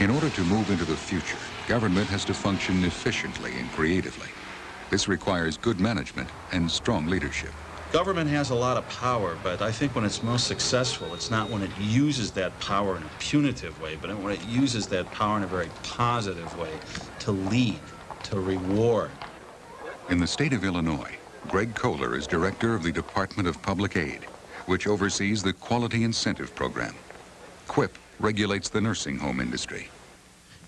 In order to move into the future, government has to function efficiently and creatively. This requires good management and strong leadership. Government has a lot of power, but I think when it's most successful, it's not when it uses that power in a punitive way, but when it uses that power in a very positive way to lead, to reward. In the state of Illinois, Greg Kohler is director of the Department of Public Aid, which oversees the Quality Incentive Program. QIP regulates the nursing home industry.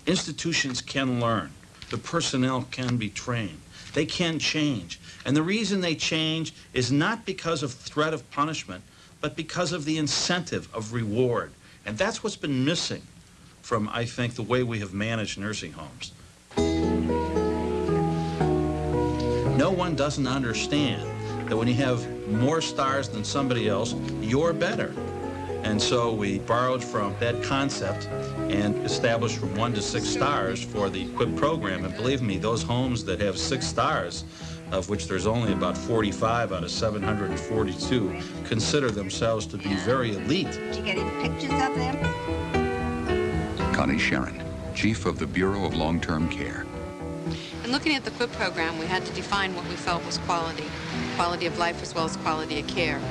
Institutions can learn. The personnel can be trained. They can change. And the reason they change is not because of threat of punishment, but because of the incentive of reward. And that's what's been missing from, I think, the way we have managed nursing homes. No one doesn't understand that when you have more stars than somebody else, you're better. And so we borrowed from that concept and established from 1 to 6 stars for the QIP program. And believe me, those homes that have 6 stars, of which there's only about 45 out of 742, consider themselves to be very elite. Did you get any pictures of them? Connie Sharon, Chief of the Bureau of Long-Term Care. In looking at the QIP program, we had to define what we felt was quality of life as well as quality of care.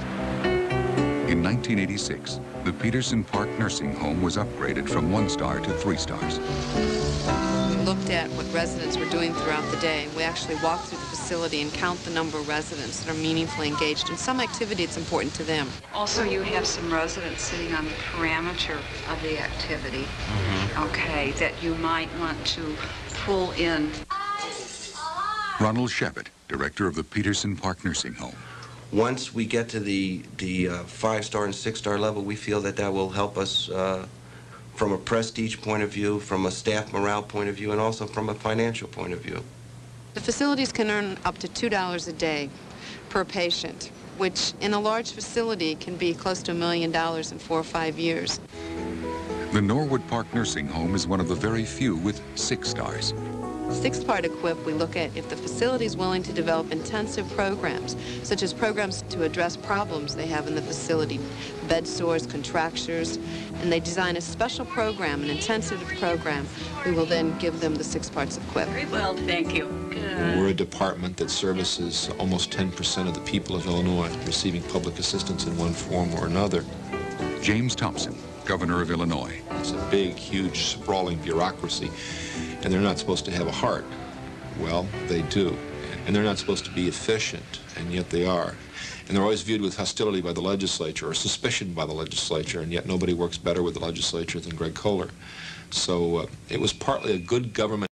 In 1986, the Peterson Park Nursing Home was upgraded from 1 star to 3 stars. We looked at what residents were doing throughout the day. We actually walked through the facility and count the number of residents that are meaningfully engaged in some activity that's important to them. Also, you have some residents sitting on the parameter of the activity, okay, that you might want to pull in. Ronald Shabbat, director of the Peterson Park Nursing Home. Once we get to the 5-star and 6-star level, we feel that that will help us from a prestige point of view, from a staff morale point of view, and also from a financial point of view. The facilities can earn up to $2 a day per patient, which in a large facility can be close to $1 million in 4 or 5 years. The Norwood Park Nursing Home is one of the very few with 6 stars. 6th part of QIP, we look at if the facility is willing to develop intensive programs, such as programs to address problems they have in the facility, bed sores, contractures, and they design a special program, an intensive program. We will then give them the 6 parts of QIP. Very well, thank you. Good. We're a department that services almost 10% of the people of Illinois receiving public assistance in one form or another. James Thompson, Governor of Illinois. It's a big, huge, sprawling bureaucracy, and they're not supposed to have a heart. Well, they do. And they're not supposed to be efficient, and yet they are. And they're always viewed with hostility by the legislature, or suspicion by the legislature, and yet nobody works better with the legislature than Greg Kohler. So it was partly a good government